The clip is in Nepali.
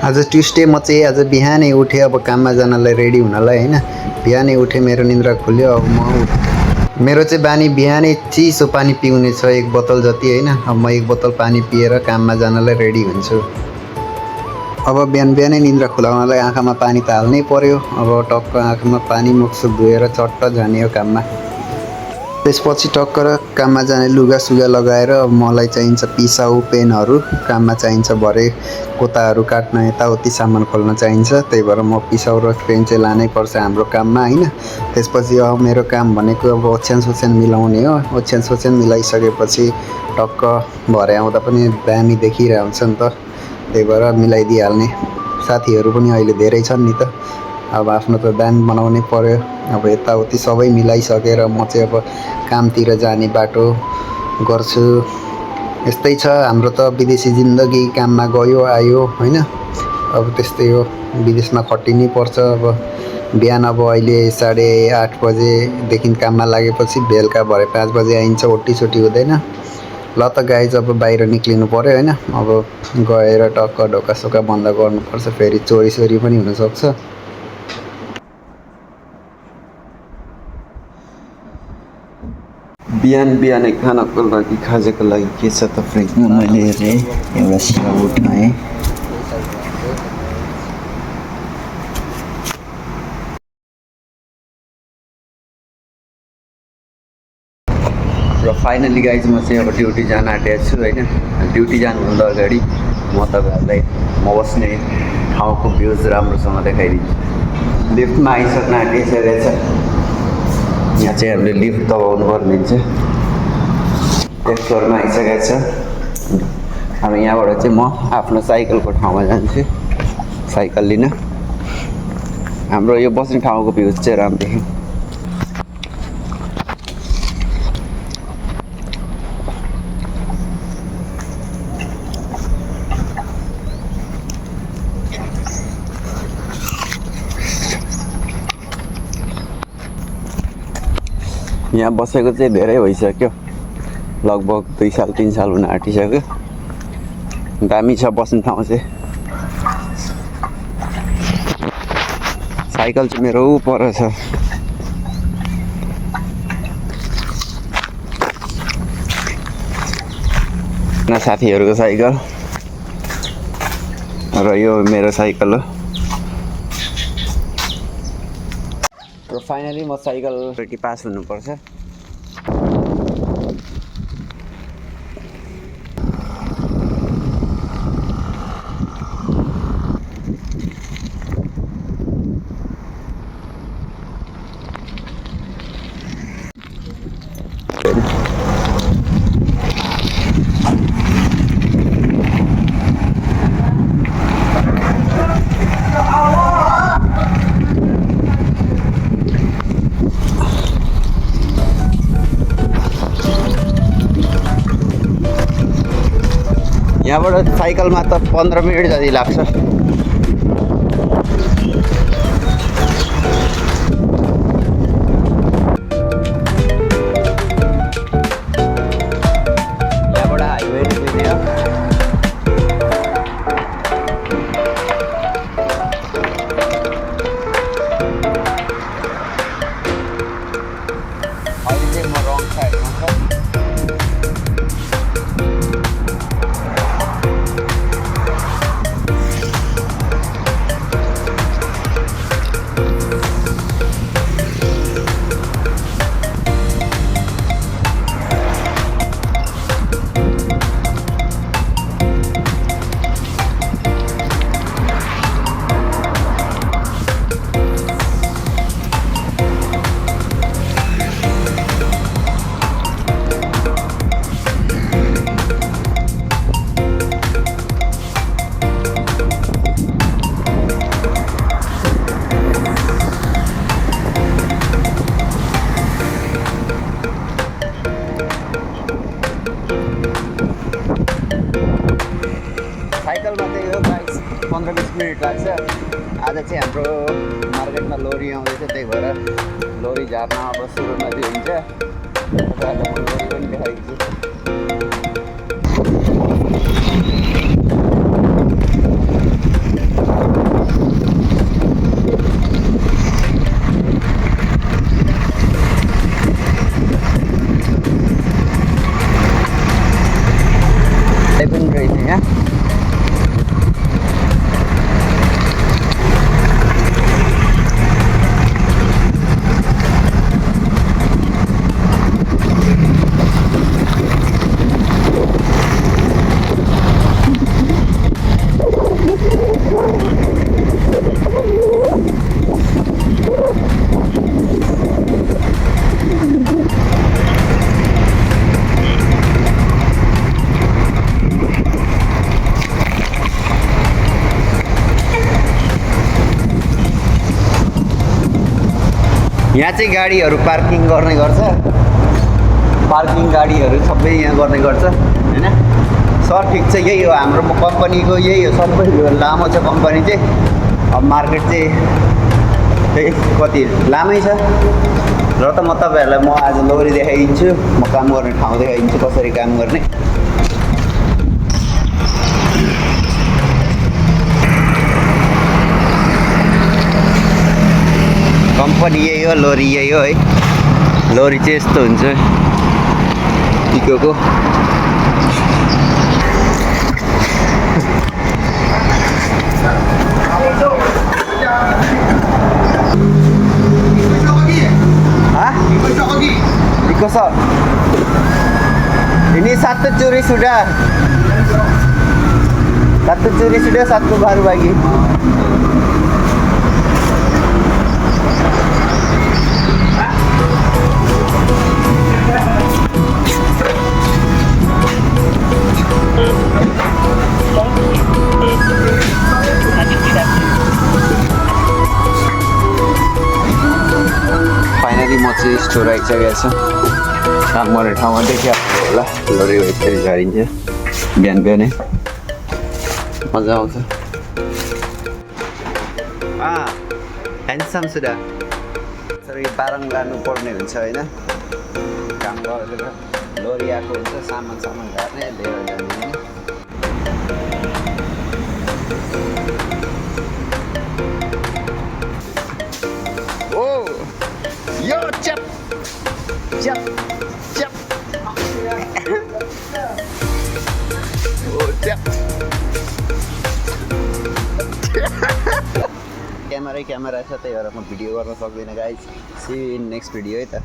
आज ट्युसडे म चाहिँ आज बिहानै उठेँ अब काममा जानलाई रेडी हुनलाई होइन। बिहानै उठेँ, मेरो निन्द्रा खुल्यो। अब मेरो चाहिँ बानी बिहानै चिसो पानी पिउने छ, 1 बोतल जति होइन। अब म 1 बोतल पानी पिएर काममा जानलाई रेडी हुन्छु। अब बिहान बिहानै निन्द्रा खुलाउनलाई आँखामा पानी त हाल्नै पर्यो। अब टक्क आँखामा पानी मुखसुख धोएर चट्ट जाने हो काममा। त्यसपछि टक्कर काममा जाने लुगासुगा लगाएर मलाई चाहिन्छ पिसाउ पेनहरू, काममा चाहिन्छ भरे कोताहरू काट्न यताउति सामान खोल्न चाहिन्छ। त्यही भएर म पिसाउ र पेन चाहिँ लानै पर्छ हाम्रो काममा होइन। त्यसपछि अब मेरो काम भनेको अब ओछ्यान सोछ्यान मिलाउने हो। ओछ्यान सोछ्यान मिलाइसकेपछि टक्क भरे आउँदा पनि दामी देखिरहेको हुन्छ नि त, त्यही भएर मिलाइदिइहाल्ने। साथीहरू पनि अहिले धेरै छन् नि त, अब आफ्नो त दामी बनाउनै पर्यो। अब यताउति सबै मिलाइसकेर म चाहिँ अब कामतिर जाने बाटो गर्छु। यस्तै छ हाम्रो त विदेशी जिन्दगी, काममा गयो आयो होइन। अब त्यस्तै हो, विदेशमा खटिनै पर्छ। अब बिहान अब अहिले 8:30 बजेदेखि काममा लागेपछि बेलुका भरे 5 बजे आइन्छ, ओटीसोटी हुँदैन। ल त गाइज अब बाहिर निक्लिनु पर्यो होइन। अब गएर टक्क ढोकासोका बन्द गर्नुपर्छ, फेरि चोरीसोरी पनि हुनसक्छ। बिहान बिहानै खानको लागि खाजाको लागि के छ त फ्रिजमा मैले हेरेँ, एउटा स्याउ उठाएँ। र फाइनली गाइज म चाहिँ अब ड्युटी जान आँटेको छु होइन। ड्युटी जानुभन्दा अगाडि म तपाईँहरूलाई म बस्ने ठाउँको भ्यूज राम्रोसँग देखाइदिन्छु। लिफ्टमा आइसक्न आँटिसकेको छ। यहाँ चाहिँ हामीले लिफ्ट दबाउनु पर्ने हुन्छ। 1 फ्लोरमा आइसकेको छ। अब यहाँबाट चाहिँ म आफ्नो साइकलको ठाउँमा जान्छु, साइकल लिन। हाम्रो यो बस्ने ठाउँको भ्यूज चाहिँ राम्रो देखिन्छ। यहाँ बसेको चाहिँ धेरै भइसक्यो, लगभग 2 साल 3 साल हुन आँटिसक्यो। दामी छ बस्ने ठाउँ चाहिँ। साइकल चाहिँ मेरो पर छ। साथीहरूको साइकल र यो मेरो साइकल हो। र फाइनली म साइकल रेडी पास हुनुपर्छ। यहाँबाट साइकलमा त 15 मिनट जति लाग्छ। यहाँबाट हाइवे निक्लिने हो। अहिले चाहिँ म रङ साइडमा छ। साइकलमा चाहिँ यो गाइस 15-20 मिनट लाग्छ। आज चाहिँ हाम्रो मार्केटमा लोरी आउँदैछ, त्यही भएर लोरी झार्न अब सुरु नदी हुन्छ। तपाईँहरूलाई म लोरी पनि देखाइदिन्छु। यहाँ चाहिँ गाडीहरू पार्किङ गर्ने गर्छ, पार्किङ गाडीहरू सबै यहाँ गर्ने गर्छ होइन। सर ठिक छ, यही हो हाम्रो कम्पनीको, यही हो सबै लामो छ कम्पनी चाहिँ। अब मार्केट चाहिँ त्यही कति लामै छ। र त म तपाईँहरूलाई म आज लोरी देखाइदिन्छु, म काम गर्ने ठाउँ देखाइदिन्छु कसरी काम गर्ने। कम्पनी यही हो, लोरी यही हो है। लोरी चाहिँ यस्तो हुन्छ इकोको। Iko so. Ini satu curi sudah. Satu curi sudah, satu baru lagi. Finally म चाहिँ स्टोर आइसकेको छु। काम गर्ने ठाउँमा देखिहाल्नु होला, लोरी यसरी झारिन्छ बिहान बिहानै, मजा आउँछ। ह्यान्डसम सुधा सर, यो बारङ लानुपर्ने हुन्छ होइन। काम गरेर लोरी आएको हुन्छ, सामान झार्ने लिएर जाने होइन। Yo, chap, chap, chap. Oh, chap. Camera साथै भएर म भिडियो गर्न सक्दिनँ guys. See you in next video है त।